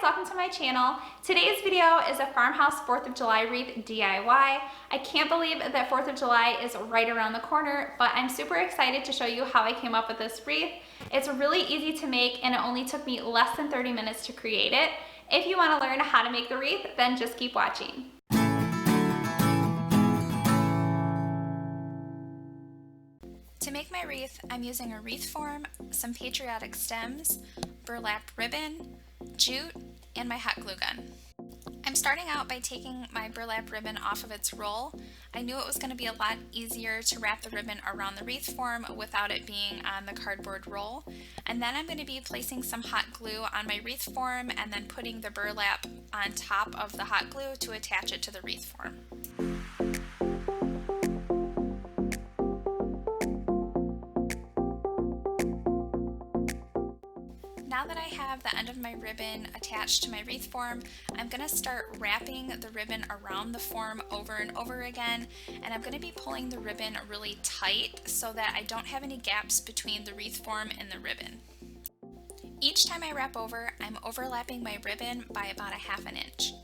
welcome to my channel. Today's video is a Farmhouse 4th of July wreath DIY. I can't believe that 4th of July is right around the corner, but I'm super excited to show you how I came up with this wreath. It's really easy to make and it only took me less than 30 minutes to create it. If you want to learn how to make the wreath, then just keep watching. To make my wreath, I'm using a wreath form, some patriotic stems, burlap ribbon, jute, and my hot glue gun. I'm starting out by taking my burlap ribbon off of its roll. I knew it was going to be a lot easier to wrap the ribbon around the wreath form without it being on the cardboard roll. And then I'm going to be placing some hot glue on my wreath form and then putting the burlap on top of the hot glue to attach it to the wreath form. Now that I have the end of my ribbon attached to my wreath form, I'm going to start wrapping the ribbon around the form over and over again, and I'm going to be pulling the ribbon really tight so that I don't have any gaps between the wreath form and the ribbon. Each time I wrap over, I'm overlapping my ribbon by about 1/2 inch.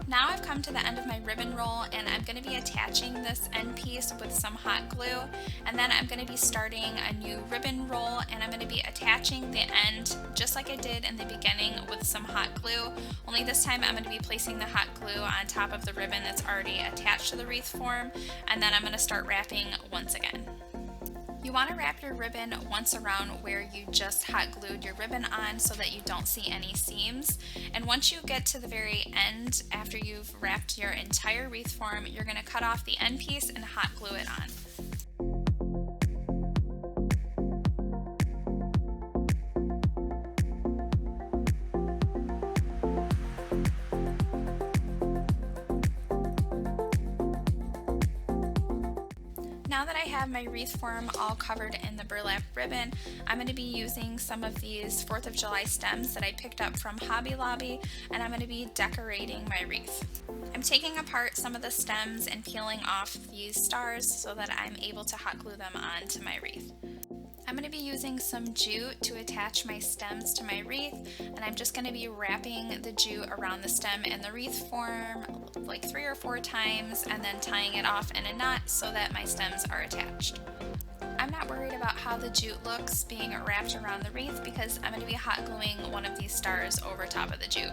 Now I've come to the end of my ribbon roll and I'm going to be attaching this end piece with some hot glue, and then I'm going to be starting a new ribbon roll and I'm going to be attaching the end just like I did in the beginning with some hot glue, only this time I'm going to be placing the hot glue on top of the ribbon that's already attached to the wreath form, and then I'm going to start wrapping once again. You want to wrap your ribbon once around where you just hot glued your ribbon on so that you don't see any seams. And once you get to the very end, after you've wrapped your entire wreath form, you're going to cut off the end piece and hot glue it on. Now that I have my wreath form all covered in the burlap ribbon, I'm going to be using some of these 4th of July stems that I picked up from Hobby Lobby, and I'm going to be decorating my wreath. I'm taking apart some of the stems and peeling off these stars so that I'm able to hot glue them onto my wreath. I'm going to be using some jute to attach my stems to my wreath, and I'm just going to be wrapping the jute around the stem in the wreath form like 3 or 4 times and then tying it off in a knot so that my stems are attached. I'm not worried about how the jute looks being wrapped around the wreath because I'm going to be hot gluing one of these stars over top of the jute.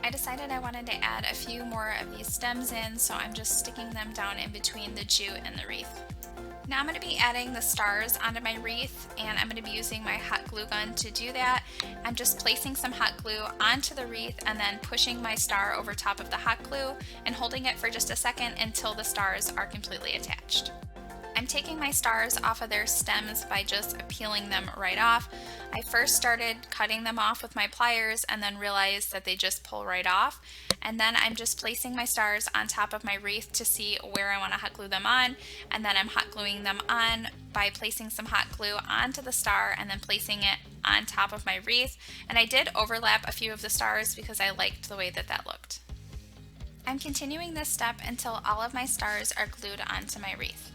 I decided I wanted to add a few more of these stems in, so I'm just sticking them down in between the jute and the wreath. Now I'm going to be adding the stars onto my wreath, and I'm going to be using my hot glue gun to do that. I'm just placing some hot glue onto the wreath and then pushing my star over top of the hot glue and holding it for just a second until the stars are completely attached. I'm taking my stars off of their stems by just peeling them right off. I first started cutting them off with my pliers and then realized that they just pull right off. And then I'm just placing my stars on top of my wreath to see where I want to hot glue them on. And then I'm hot gluing them on by placing some hot glue onto the star and then placing it on top of my wreath. And I did overlap a few of the stars because I liked the way that that looked. I'm continuing this step until all of my stars are glued onto my wreath.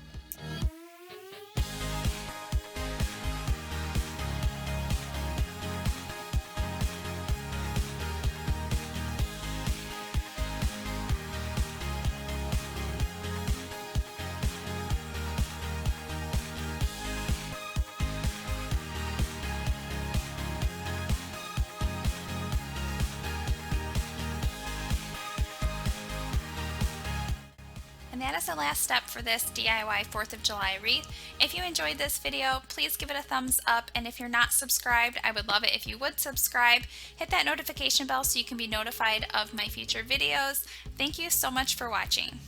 And that is the last step for this DIY 4th of July wreath. If you enjoyed this video, please give it a thumbs up, and if you're not subscribed, I would love it if you would subscribe. Hit that notification bell so you can be notified of my future videos. Thank you so much for watching.